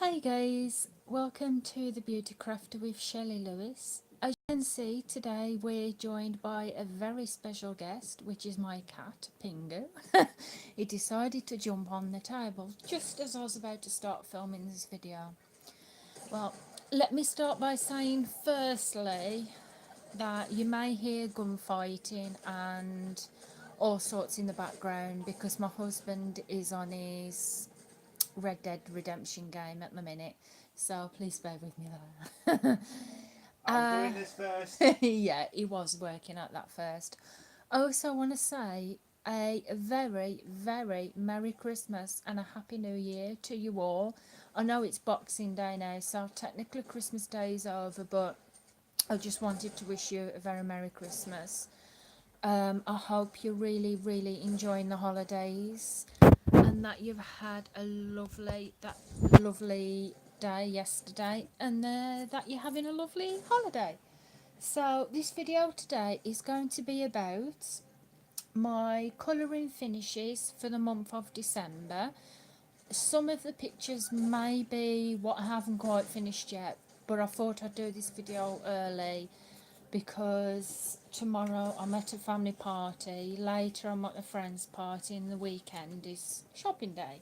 Hi guys, welcome to the Beauty Crafter with Shelley Lewis. As you can see, today we're joined by a very special guest, which is my cat, Pingu. He decided to jump on the table just as I was about to start filming this video. Well, let me start by saying firstly that you may hear gunfighting and all sorts in the background because my husband is on his Red Dead Redemption game at the minute, so please bear with me there. I'm doing this first. Yeah, he was working at that first. I also want to say a very, very Merry Christmas and a Happy New Year to you all. I know it's Boxing Day now, so technically Christmas Day is over, but I just wanted to wish you a very Merry Christmas. I hope you're really, really enjoying the holidays and that you've had a lovely day yesterday and that you're having a lovely holiday. So this video today is going to be about my colouring finishes for the month of December. Some of the pictures may be what I haven't quite finished yet, but I thought I'd do this video early because tomorrow I'm at a family party, later I'm at a friend's party, and the weekend is shopping day.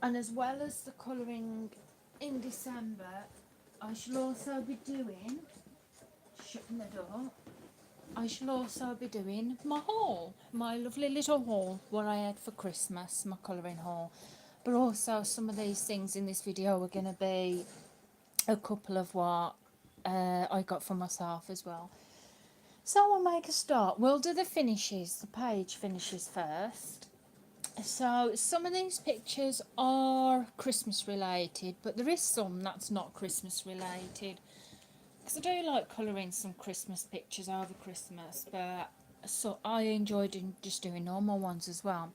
And as well as the colouring in December, I shall also be doing, shutting the door, I shall also be doing my haul, my lovely little haul, what I had for Christmas, my colouring haul. But also some of these things in this video are going to be a couple of what I got for myself as well. So we'll make a start. We'll do the finishes, the page finishes first. So some of these pictures are Christmas related, but there is some that's not Christmas related. Because I do like colouring some Christmas pictures over Christmas, but so I enjoyed just doing normal ones as well.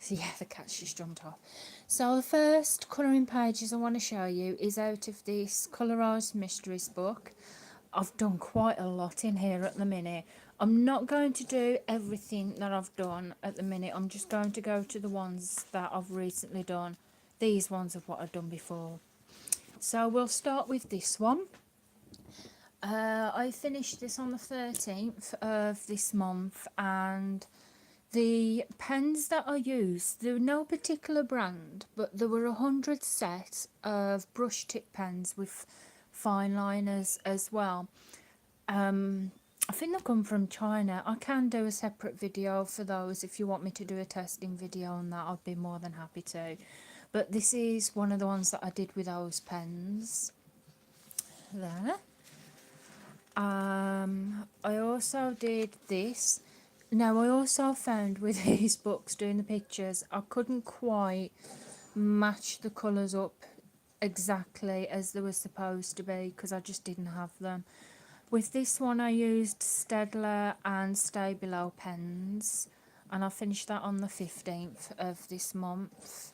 So yeah, the cat's just jumped off. So the first colouring pages I want to show you is out of this Colorised Mysteries book. I've done quite a lot in here at the minute. I'm not going to do everything that I've done at the minute. I'm just going to go to the ones that I've recently done. These ones are what I've done before. So we'll start with this one. I finished this on the 13th of this month, and the pens that I used, there were no particular brand, but there were 100 sets of brush tip pens with fine liners as well. I think they've come from China. I can do a separate video for those if you want me to do a testing video on that. I'd be more than happy to. But this is one of the ones that I did with those pens. There. I also did this. Now I also found with these books doing the pictures, I couldn't quite match the colours up exactly as they were supposed to be because I just didn't have them. With this one I used Staedtler and Stabilo pens, and I finished that on the 15th of this month,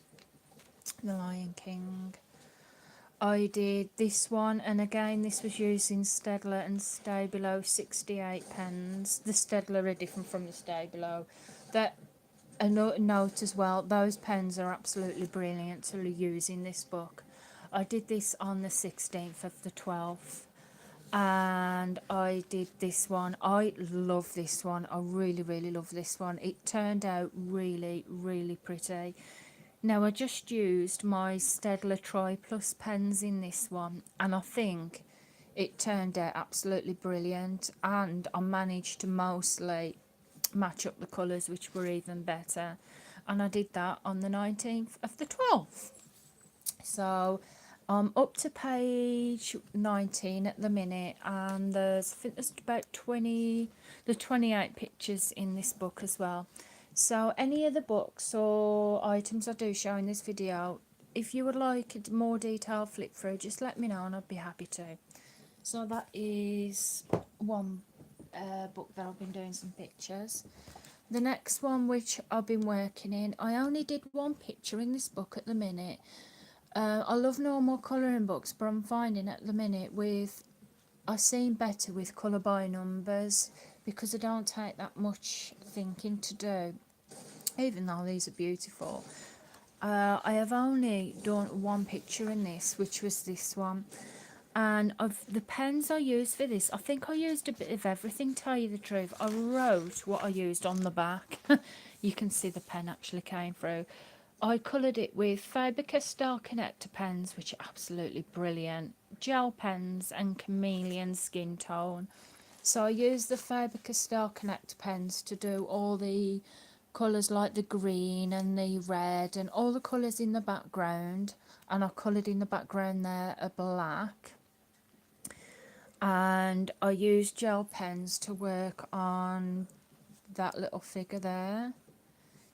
The Lion King. I did this one, and again this was using Staedtler and Stabilo 68 pens. The Staedtler are different from the Stabilo. That a note as well, those pens are absolutely brilliant to use in this book. I did this on the 16th of the 12th, and I did this one. I love this one. I really, really love this one. It turned out really, really pretty. Now I just used my Staedtler Tri Plus pens in this one, and I think it turned out absolutely brilliant, and I managed to mostly match up the colours, which were even better. And I did that on the 19th of the 12th. So I'm up to page 19 at the minute, and I think there's about 28 pictures in this book as well. So any of the books or items I do show in this video, if you would like a more detailed flip through, just let me know and I'd be happy to. So that is one book that I've been doing some pictures. The next one, which I've been working in, I only did one picture in this book at the minute. I love normal colouring books, but I'm finding at the minute I seem better with colour by numbers because I don't take that much thinking to do, even though these are beautiful. I have only done one picture in this, which was this one. And of the pens I used for this, I think I used a bit of everything, tell you the truth. I wrote what I used on the back. You can see the pen actually came through. I coloured it with Faber-Castell Connector pens, which are absolutely brilliant, gel pens and chameleon skin tone. So I used the Faber-Castell Connector pens to do all the colours like the green and the red and all the colours in the background. And I coloured in the background there a black. And I used gel pens to work on that little figure there.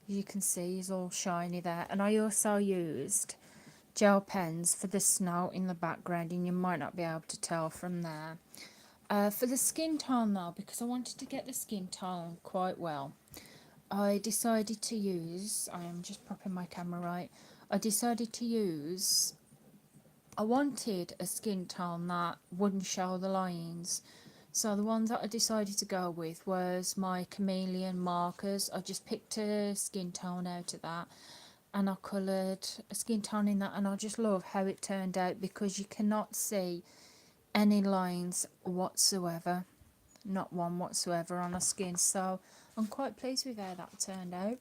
You can see he's all shiny there. And I also used gel pens for the snow in the background, and you might not be able to tell from there. For the skin tone though, because I wanted to get the skin tone quite well, I decided to use, I am just propping my camera right, I decided to use, I wanted a skin tone that wouldn't show the lines. So the ones that I decided to go with was my chameleon markers. I just picked a skin tone out of that and I coloured a skin tone in that, and I just love how it turned out because you cannot see any lines whatsoever, not one whatsoever on a skin. So I'm quite pleased with how that turned out.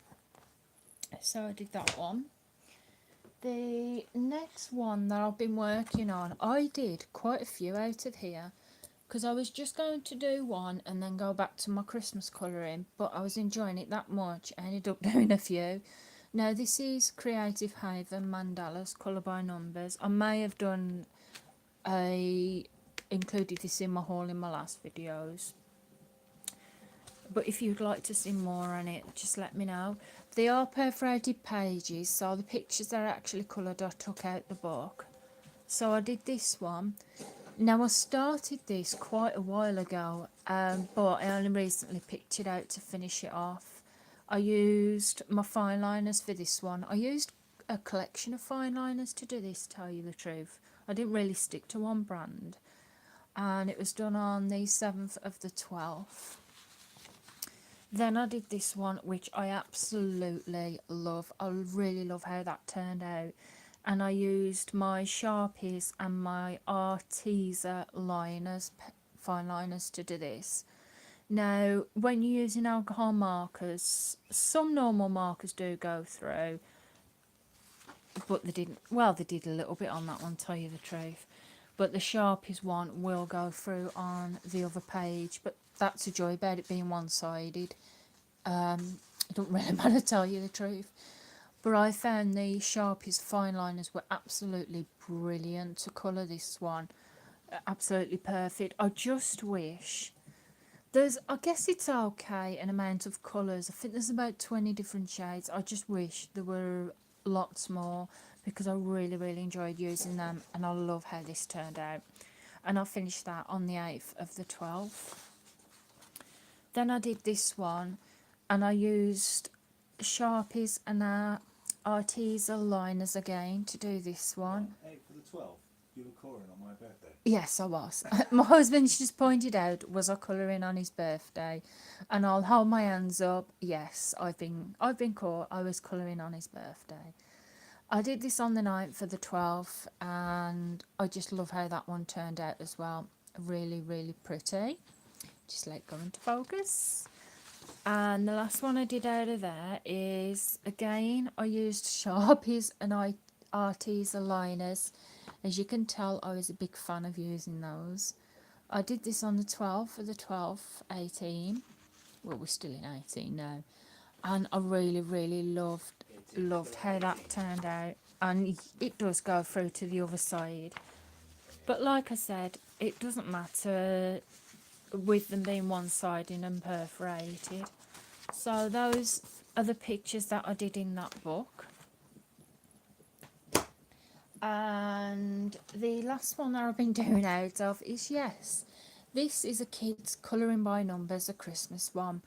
So I did that one. The next one that I've been working on, I did quite a few out of here because I was just going to do one and then go back to my Christmas colouring, but I was enjoying it that much I ended up doing a few. Now this is Creative Haven Mandalas Colour by Numbers. I may have done included this in my haul in my last videos, but if you'd like to see more on it, just let me know. They are perforated pages, so the pictures that are actually coloured I took out the book. So I did this one. Now I started this quite a while ago, but I only recently picked it out to finish it off. I used my fine liners for this one. I used a collection of fine liners to do this, to tell you the truth. I didn't really stick to one brand. And it was done on the 7th of the 12th. Then I did this one, which I absolutely love. I really love how that turned out. And I used my Sharpies and my Arteza liners, fine liners, to do this. Now, when you're using alcohol markers, some normal markers do go through, but they didn't. Well, they did a little bit on that one, tell you the truth. But the Sharpies one will go through on the other page, but that's a joy about it being one-sided. It don't really matter, tell you the truth. But I found the Sharpies fine liners were absolutely brilliant to colour this one. Absolutely perfect. I just wish I guess it's okay, an amount of colours. I think there's about 20 different shades. I just wish there were lots more because I really, really enjoyed using them and I love how this turned out. And I finished that on the 8th of the 12th. Then I did this one and I used Sharpies and Arteza liners again to do this one. 8th for the 12th, you were colouring on my birthday. Yes, I was. My husband just pointed out, was I colouring on his birthday? And I'll hold my hands up. Yes, I've been caught. I was colouring on his birthday. I did this on the 9th for the 12th, and I just love how that one turned out as well. Really, really pretty. Just like going to focus. And the last one I did out of there is, again, I used Sharpies and Arteza liners. As you can tell, I was a big fan of using those. I did this on the 12th for the 12th, 18. Well, we're still in 18 now. And I really, really loved how that turned out. And it does go through to the other side. But like I said, it doesn't matter with them being one-sided and perforated. So those are the pictures that I did in that book. And the last one that I've been doing out of is, yes, this is a kids colouring by numbers, a Christmas one.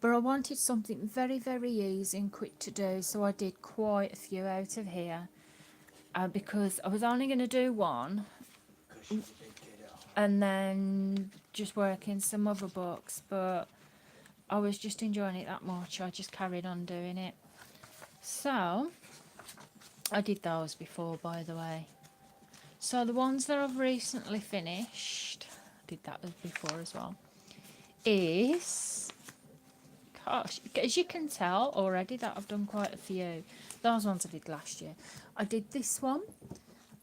But I wanted something very, very easy and quick to do, so I did quite a few out of here. Because I was only going to do one and then just work in some other books, but I was just enjoying it that much, I just carried on doing it. So I did those before, by the way. So the ones that I've recently finished, did that before as well, is, gosh, as you can tell already that I've done quite a few. Those ones I did last year. I did this one,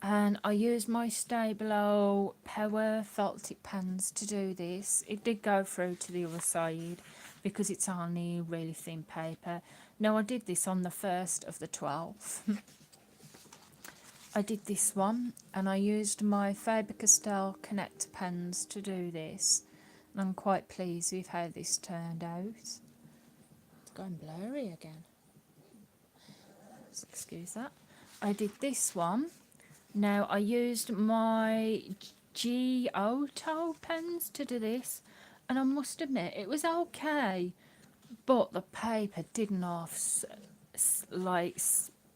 and I used my Stabilo Power felt tip pens to do this. It did go through to the other side because it's only really thin paper. Now I did this on the 1st of the 12th. I did this one, and I used my Faber-Castell Connect pens to do this. And I'm quite pleased with how this turned out. It's going blurry again. So excuse that. I did this one. Now I used my Giotto pens to do this, and I must admit it was okay, but the paper didn't off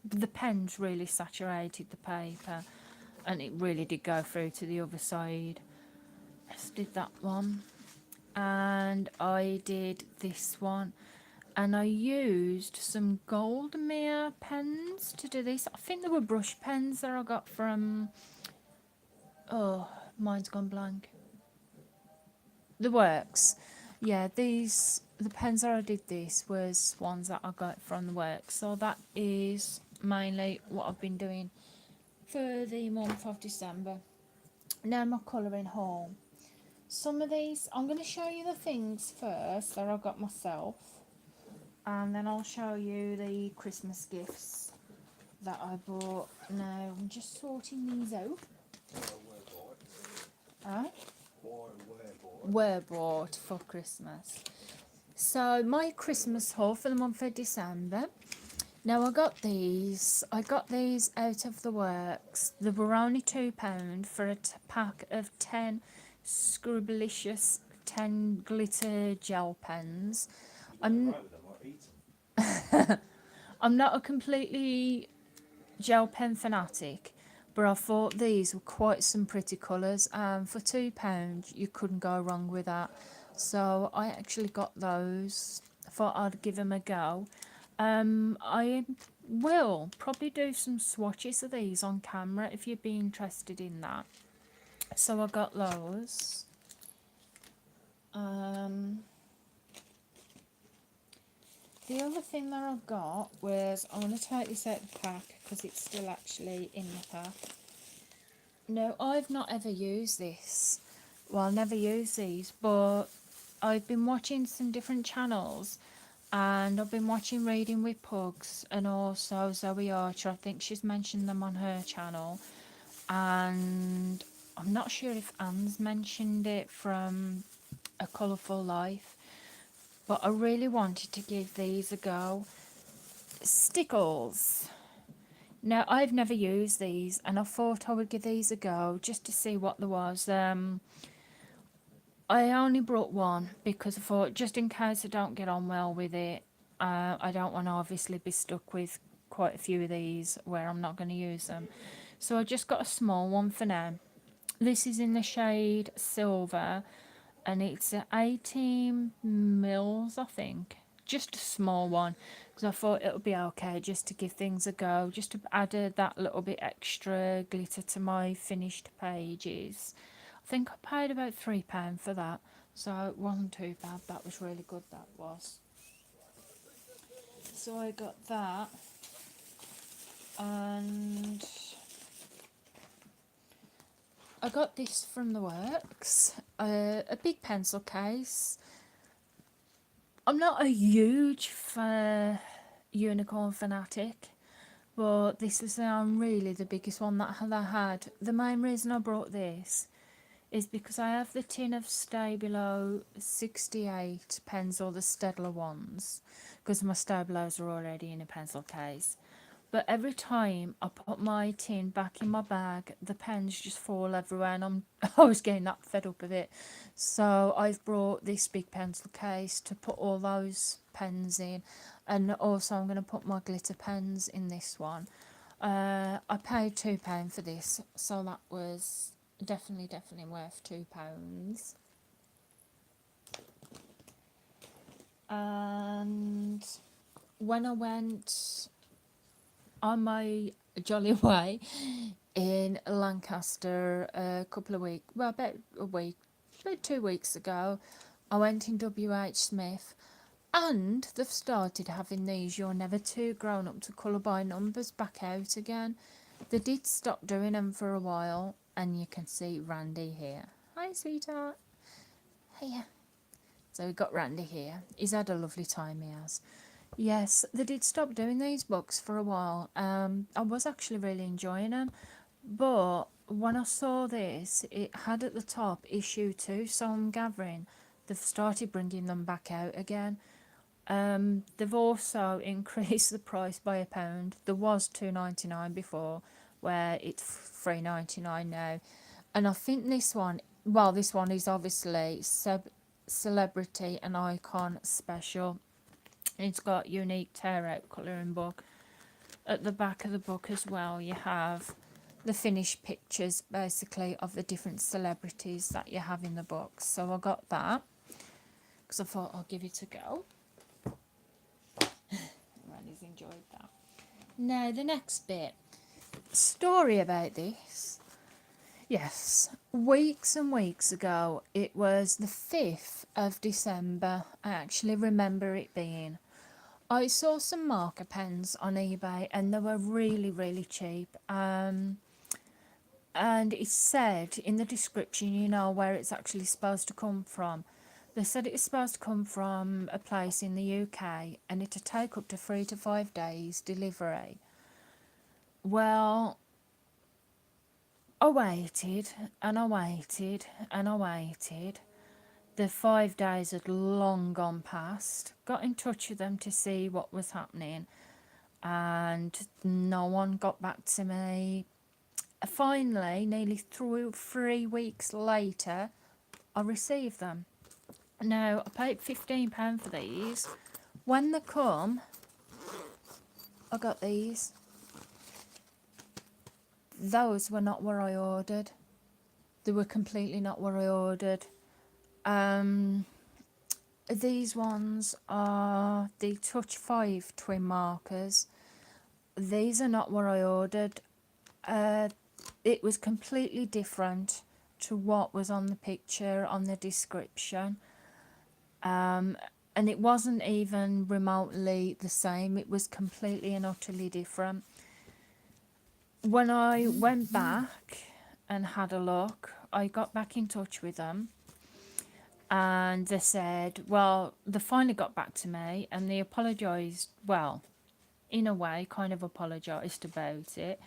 the pens really saturated the paper, and it really did go through to the other side. I just did that one, and I did this one, and I used some Goldmere pens to do this. I think they were brush pens that I got from, oh, mine's gone blank. The Works. Yeah, the pens that I did this was ones that I got from the Works. So that is mainly what I've been doing for the month of December. Now my colouring haul. Some of these, I'm going to show you the things first that I got myself, and then I'll show you the Christmas gifts that I bought. Now I'm just sorting these out. Were bought for Christmas. So my Christmas haul for the month of December. Now I got these out of the Works. They were only £2 for a pack of 10 Scribblicious 10 glitter gel pens. I'm not a completely gel pen fanatic, but I thought these were quite some pretty colours, and for £2 you couldn't go wrong with that. So I actually got those. I thought I'd give them a go. I will probably do some swatches of these on camera if you'd be interested in that. So I got those. The other thing that I got was, I want to take this out of the pack because it's still actually in the pack. No, I've not ever used this. Well, I've never used these, but I've been watching some different channels, and I've been watching Reading with Pugs, and also Zoe Archer. I think she's mentioned them on her channel, and I'm not sure if Anne's mentioned it from A Colourful Life, but I really wanted to give these a go. Stickles. Now, I've never used these, and I thought I would give these a go just to see what there was. I only brought one because I thought, just in case I don't get on well with it, I don't want to obviously be stuck with quite a few of these where I'm not going to use them. So I just got a small one for now. This is in the shade Silver, and it's 18 mils, I think. Just a small one, because I thought it would be okay just to give things a go, just to add that little bit extra glitter to my finished pages. I think I paid about £3 for that, so it wasn't too bad. That was really good, that was. So I got that, and I got this from the Works, a big pencil case. I'm not a huge unicorn fanatic, but this is really the biggest one that I had. The main reason I brought this is because I have the tin of Stabilo 68 pens, or the Staedtler ones, because my Stabilos are already in a pencil case. But every time I put my tin back in my bag, the pens just fall everywhere, and I was getting that fed up with it. So I've brought this big pencil case to put all those pens in, and also I'm going to put my glitter pens in this one. I paid £2 for this, so that was definitely worth £2. And when I went on my jolly away in Lancaster a couple of weeks, well, about a week, about 2 weeks ago. I went in WH Smith, and they've started having these You're Never Too Grown Up to Colour by Numbers back out again. They did stop doing them for a while, and you can see Randy here. Hi, sweetheart. Hiya. So we got Randy here. He's had a lovely time, he has. Yes, they did stop doing these books for a while. I was actually really enjoying them, but when I saw this, it had at the top issue 2, so I'm gathering they've started bringing them back out again. They've also increased the price by £1. There was £2.99 before, where it's £3.99 now. And I think this one, well, this one is obviously Celebrity and Icon Special. It's got unique tear out colouring book. At the back of the book as well, you have the finished pictures basically of the different celebrities that you have in the book. So I got that because I thought I'll give it a go. Randy's enjoyed that. Now the next bit, story about this. Yes, weeks and weeks ago, it was the 5th of December. I actually remember it being. I saw some marker pens on eBay and they were really, really cheap. And it said in the description, you know, where it's actually supposed to come from. They said it was supposed to come from a place in the UK and it'd take up to 3 to 5 days delivery. Well, I waited and I waited and I waited. The 5 days had long gone past. Got in touch with them to see what was happening, and no one got back to me. Finally, nearly 3 weeks later, I received them. Now, I paid £15 for these. When they come, I got these. Those were not what I ordered. They were completely not what I ordered. These ones are the Touch 5 twin markers. These are not what I ordered. It was completely different to what was on the picture, on the description. And it wasn't even remotely the same. It was completely and utterly different. When I went back and had a look, I got back in touch with them. And they said, well, they finally got back to me and they apologised, well, in a way, kind of apologised about it.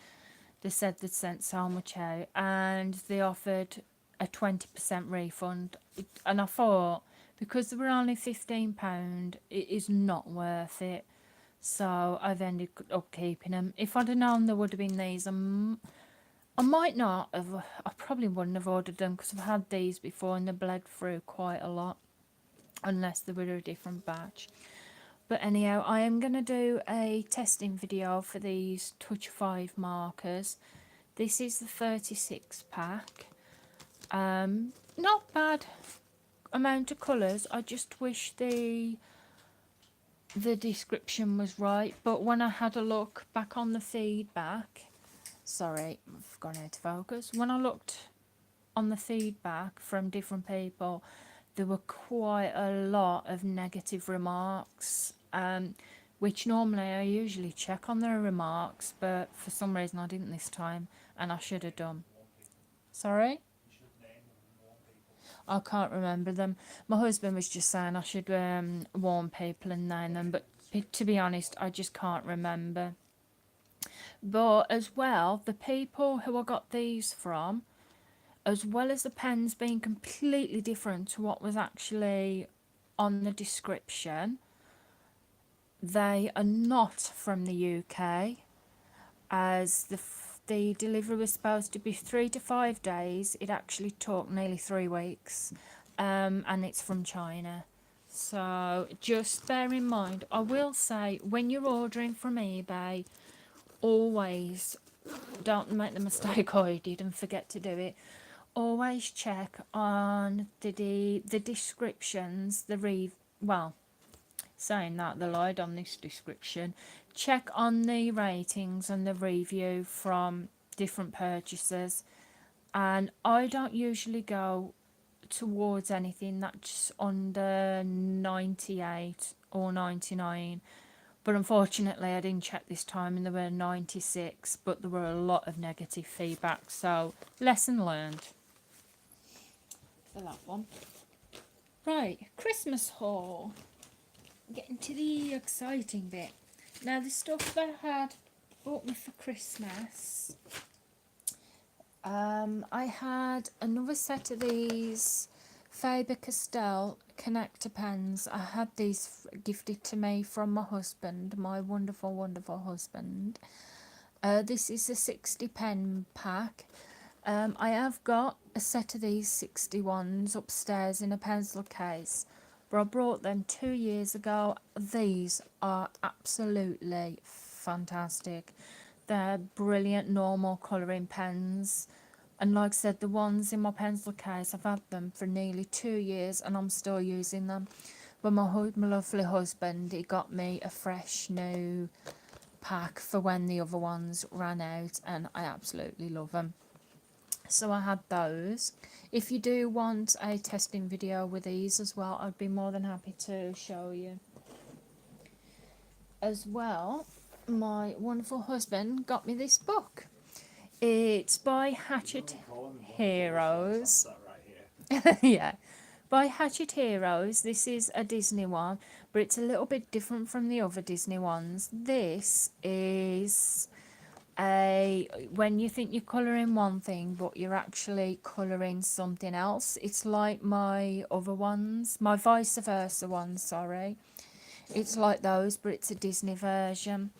They said they'd sent so much out and they offered a 20% refund. And I thought, because they were only £15, it is not worth it. So I've ended up keeping them. If I'd have known there would have been these, I might not have, I probably wouldn't have ordered them because I've had these before and they bled through quite a lot, unless they were a different batch. But anyhow, I am going to do a testing video for these Touch 5 markers. This is the 36 pack. Not bad amount of colours. I just wish the description was right. But when I had a look back on the feedback, sorry, I've gone out of focus. When I looked on the feedback from different people, there were quite a lot of negative remarks, which normally I usually check on their remarks, but for some reason I didn't this time, and I should have done. Sorry? I can't remember them. My husband was just saying I should warn people and name them, but to be honest, I just can't remember. But as well, the people who I got these from, as well as the pens being completely different to what was actually on the description, they are not from the UK, as the delivery was supposed to be 3 to 5 days. It actually took nearly 3 weeks, and it's from China. So just bear in mind, I will say, when you're ordering from eBay, always don't make the mistake I did and forget to do it. Always check on the descriptions, saying that they lied on this description. check on the ratings and the review from different purchasers, and I don't usually go towards anything that's under 98 or 99, but unfortunately I didn't check this time and there were 96, but there were a lot of negative feedback, so lesson learned for that one. Right, Christmas haul. Getting to the exciting bit. Now, the stuff that I had bought me for Christmas, I had another set of these Faber-Castell connector pens. I had these gifted to me from my husband, my wonderful, wonderful husband. This is a 60 pen pack. I have got a set of these 60 ones upstairs in a pencil case, but I brought them 2 years ago. These are absolutely fantastic. They're brilliant normal colouring pens, and like I said, the ones in my pencil case, I've had them for nearly 2 years and I'm still using them. But my lovely husband, he got me a fresh new pack for when the other ones ran out, and I absolutely love them. So I had those. If you do want a testing video with these as well, I'd be more than happy to show you. As well, my wonderful husband got me this book. It's by Hatchet Heroes. Yeah, by Hatchet Heroes. This is a Disney one, but it's a little bit different from the other Disney ones. This is when you think you're colouring one thing but you're actually colouring something else. It's like my other ones, my vice versa ones, sorry. It's like those, but it's a Disney version.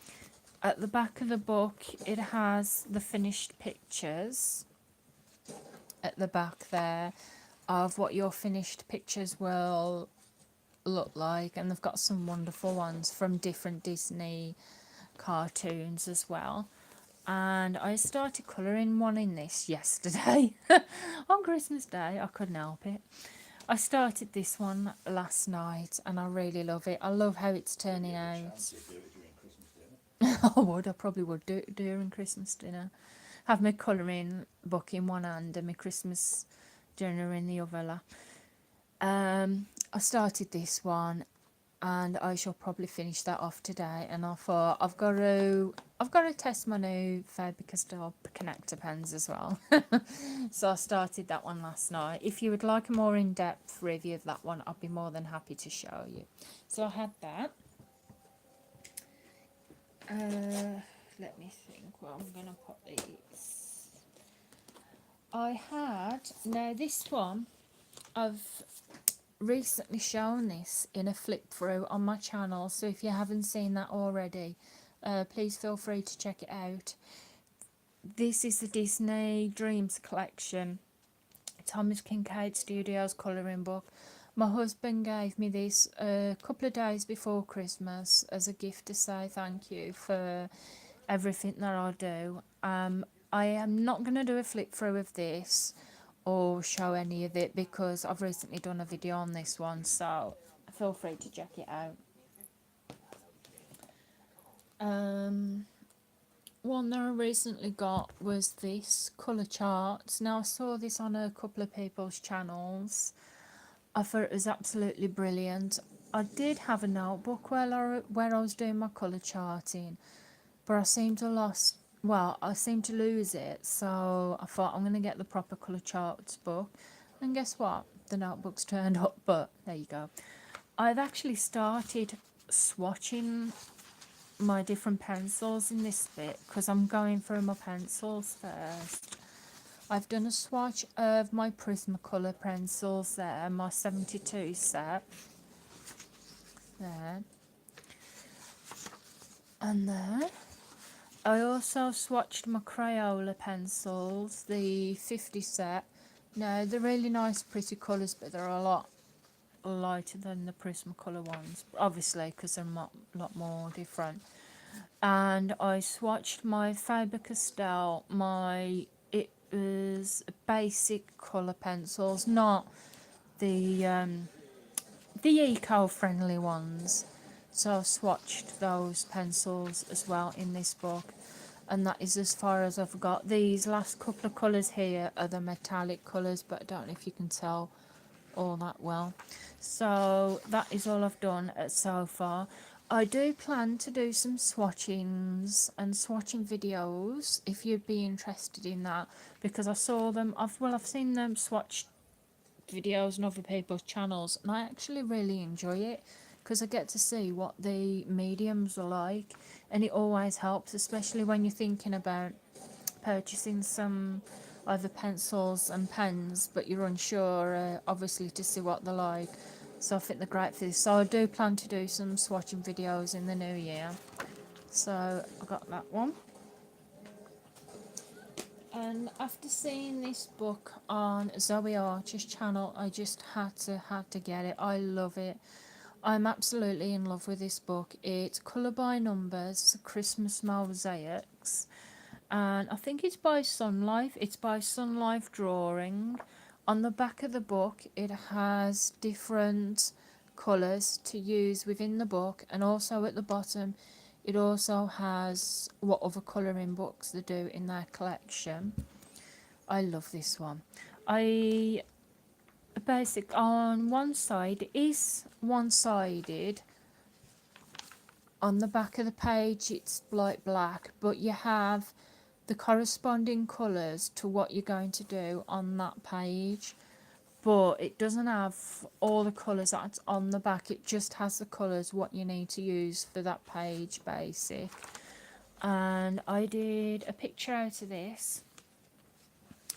At the back of the book it has the finished pictures at the back there of what your finished pictures will look like, and they've got some wonderful ones from different Disney cartoons as well. And I started colouring one in this yesterday on Christmas Day. I couldn't help it. I started this one last night and I really love it. I love how it's turning out. I probably would do it during Christmas dinner. Have my colouring book in one hand and my Christmas dinner in the other. I started this one and I shall probably finish that off today, and I thought I've got to test my new Faber-Castell connector pens as well. So I started that one last night. If you would like a more in-depth review of that one, I'd be more than happy to show you. So I had that. Let me think where I'm going to put these. I had, now this one, I've recently shown this in a flip through on my channel, so if you haven't seen that already, please feel free to check it out. This is the Disney Dreams collection, Thomas Kincaid Studios colouring book. My husband gave me this a couple of days before Christmas as a gift to say thank you for everything that I do. I am not going to do a flip through of this or show any of it because I've recently done a video on this one, so feel free to check it out. One that I recently got was this colour charts. Now I saw this on a couple of people's channels. I thought it was absolutely brilliant. I did have a notebook where I was doing my colour charting, but I seem to lose it, so I thought I'm going to get the proper colour charts book, and guess what, the notebook's turned up, but there you go. I've actually started swatching my different pencils in this bit because I'm going through my pencils first. I've done a swatch of my Prismacolor pencils there, my 72 set there and there. I also swatched my Crayola pencils, the 50 set. Now, they're really nice, pretty colours, but they're a lot lighter than the Prismacolor ones, obviously, because they're a lot more different. And I swatched my Faber-Castell, it was basic colour pencils, not the eco-friendly ones. So I've swatched those pencils as well in this book, and that is as far as I've got. These last couple of colours here are the metallic colours, but I don't know if you can tell all that well. So that is all I've done so far. I do plan to do some swatchings and swatching videos if you'd be interested in that, because I saw them, I've seen them swatched videos on other people's channels, and I actually really enjoy it because I get to see what the mediums are like, and it always helps, especially when you're thinking about purchasing some either pencils and pens, but you're unsure, obviously, to see what they're like. So I think they're great for this. So I do plan to do some swatching videos in the new year. So I got that one. And after seeing this book on Zoe Archer's channel, I just had to get it. I love it. I'm absolutely in love with this book. It's Colour by Numbers, Christmas Mosaics, and I think it's by Sun Life. It's by Sun Life Drawing. On the back of the book, it has different colours to use within the book, and also at the bottom, it also has what other colouring books they do in their collection. I love this one. On one side, it is one-sided. On the back of the page, it's light black, but you have the corresponding colours to what you're going to do on that page, but it doesn't have all the colours that's on the back. It just has the colours what you need to use for that page, basic. And I did a picture out of this.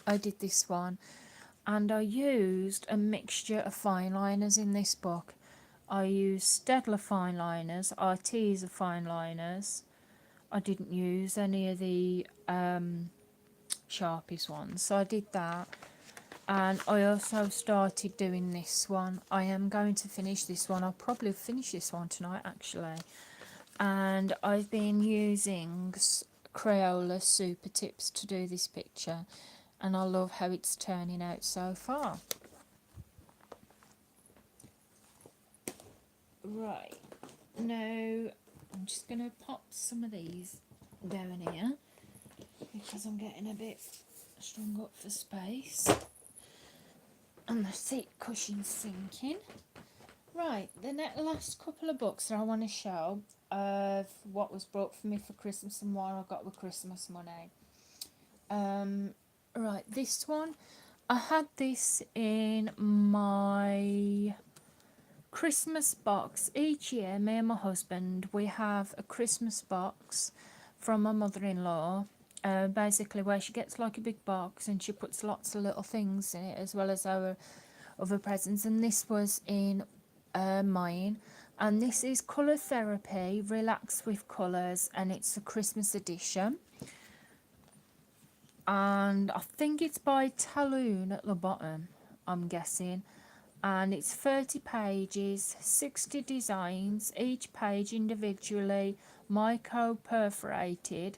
I did this one, and I used a mixture of fine liners in this book. I used Staedtler fine liners, Arteza fine liners. I didn't use any of the sharpies ones, so I did that. And I also started doing this one. I am going to finish this one. I'll probably finish this one tonight, actually. And I've been using Crayola Super Tips to do this picture, and I love how it's turning out so far. Right, now I'm just going to pop some of these down here because I'm getting a bit strung up for space, and the seat cushion's sinking. Right, the last couple of books that I want to show of what was bought for me for Christmas and what I got with Christmas money. Right, this one, I had this in my Christmas box. Each year, me and my husband, we have a Christmas box from my mother-in-law, basically where she gets like a big box and she puts lots of little things in it as well as our other presents, and this was in mine, and this is Colour Therapy, Relax with Colours, and it's a Christmas edition, and I think it's by Talloon at the bottom, I'm guessing. And it's 30 pages, 60 designs, each page individually micro perforated,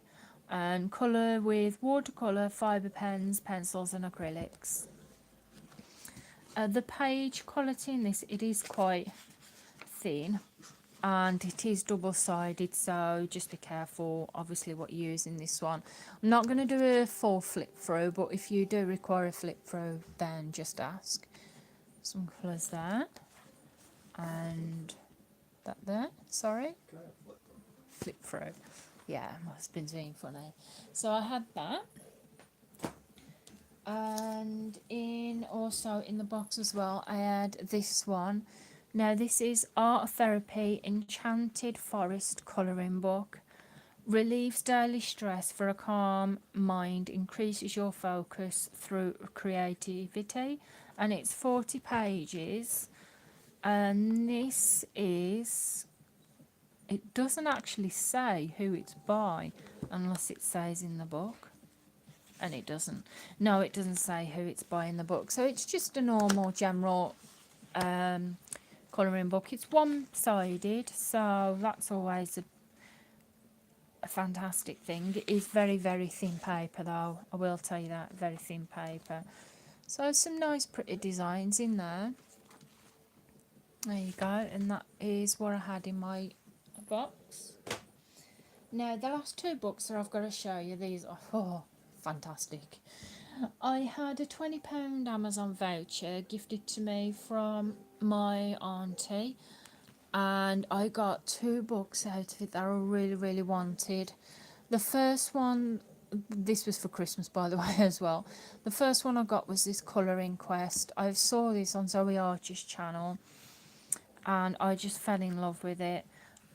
and colour with watercolour, fibre pens, pencils and acrylics. The page quality in this, it is quite thin, and it is double-sided, so just be careful obviously what you use in this one. I'm not going to do a full flip through, but if you do require a flip through, then just ask. Some colours there, and that there, sorry, flip through, yeah, must have been being funny. So I had that, and also in the box as well I had this one. Now this is Art Therapy Enchanted Forest colouring book. Relieves daily stress for a calm mind, increases your focus through creativity, and it's 40 pages, and this is, it doesn't actually say who it's by unless it says in the book, and it doesn't. No, it doesn't say who it's by in the book, so it's just a normal general colouring book. It's one-sided, so that's always a fantastic thing. It is very, very thin paper though, I will tell you that, very thin paper. So some nice pretty designs in there. There you go, and that is what I had in my box. Now, the last two books that I've got to show you, these are fantastic. I had a £20 Amazon voucher gifted to me from my auntie, and I got two books out of it that I really, really wanted. The first one, this was for Christmas by the way as well. The first one I got was this Colouring Quest. I saw this on Zoe Archer's channel and I just fell in love with it.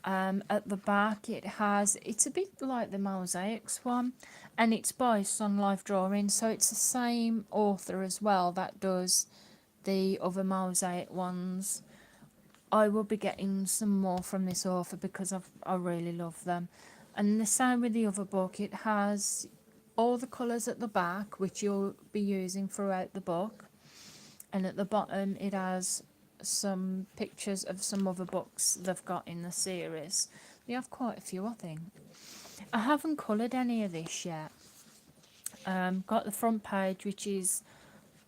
At the back it's a bit like the Mosaics one, and it's by Sun Life Drawing, so it's the same author as well that does the other Mosaic ones. I will be getting some more from this author because I really love them. And the same with the other book, it has all the colours at the back which you'll be using throughout the book, and at the bottom it has some pictures of some other books they've got in the series. They have quite a few, I think. I haven't coloured any of this yet. Got the front page, which is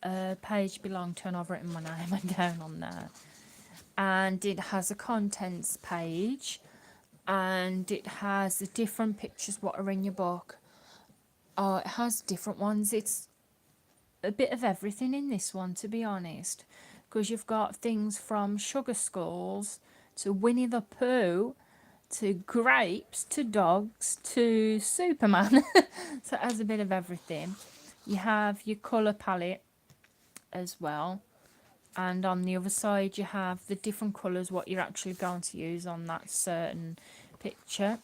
a page belonged to, and I've written my name down on there. And it has a contents page, and it has the different pictures what are in your book. Oh, it has different ones. It's a bit of everything in this one, to be honest, because you've got things from sugar skulls to Winnie the Pooh to grapes to dogs to Superman. So it has a bit of everything. You have your colour palette as well, and on the other side you have the different colours what you're actually going to use on that certain picture.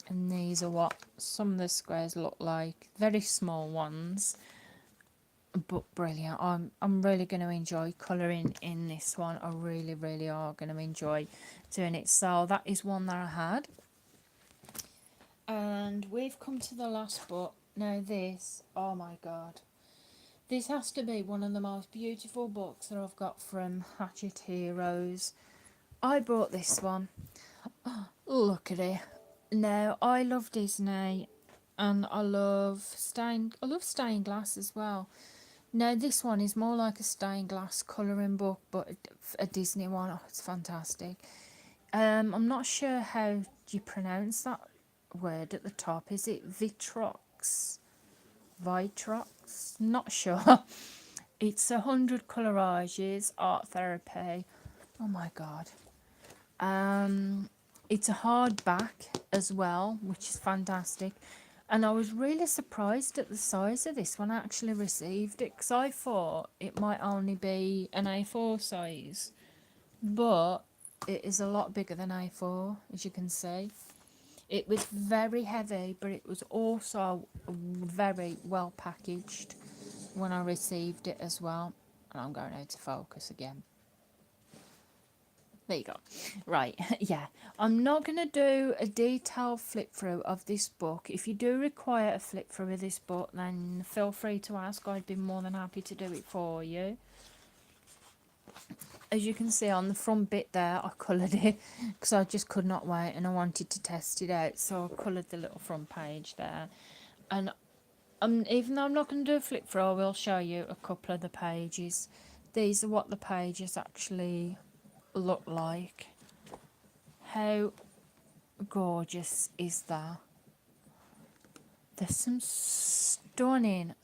And these are what some of the squares look like, very small ones, but brilliant. I'm really going to enjoy colouring in this one. I really, really are going to enjoy doing it. So that is one that I had. And we've come to the last book. Now this, oh my god, this has to be one of the most beautiful books that I've got from Hatchet Heroes. I bought this one. Oh, look at it. Now, I love Disney, and I love stained glass as well. Now, this one is more like a stained glass colouring book, but a Disney one. Oh, it's fantastic. I'm not sure how you pronounce that word at the top. Is it Vitrox? Vitrox? Not sure. It's 100 collages, art therapy. Oh my god. It's a hardback as well, which is fantastic. And I was really surprised at the size of this when I actually received it, because I thought it might only be an A4 size, but it is a lot bigger than A4, as you can see. It was very heavy, but it was also very well packaged when I received it as well. And I'm going out to focus again. There you go. Right, yeah. I'm not going to do a detailed flip through of this book. If you do require a flip through of this book, then feel free to ask. I'd be more than happy to do it for you. As you can see on the front bit there, I coloured it because I just could not wait and I wanted to test it out. So I coloured the little front page there. And even though I'm not going to do a flip through, I will show you a couple of the pages. These are what the pages actually look like. How gorgeous is that? There's some stunning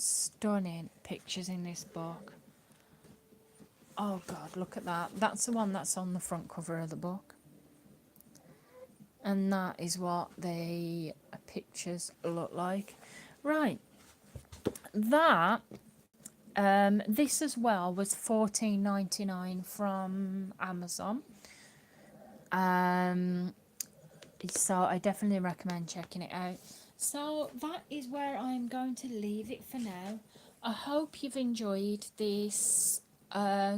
pictures in this book. Oh god, look at that. That's the one that's on the front cover of the book, and that is what the pictures look like. Right, that this as well was $14.99 from Amazon. So I definitely recommend checking it out. So that is where I'm going to leave it for now. I hope you've enjoyed this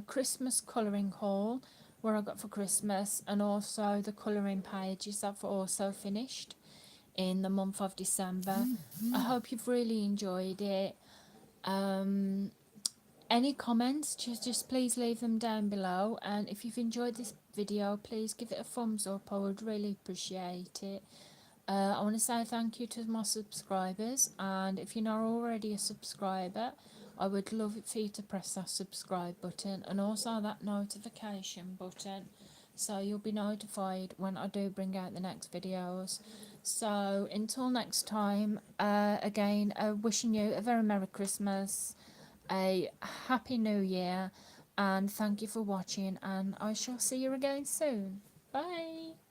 Christmas colouring haul where I got for Christmas, and also the colouring pages that I've also finished in the month of December. I hope you've really enjoyed it. Any comments, just please leave them down below, and if you've enjoyed this video, please give it a thumbs up. I would really appreciate it. I want to say thank you to my subscribers, and if you're not already a subscriber, I would love it for you to press that subscribe button and also that notification button, so you'll be notified when I do bring out the next videos. So until next time, again, wishing you a very Merry Christmas, a Happy New Year, and thank you for watching, and I shall see you again soon. Bye.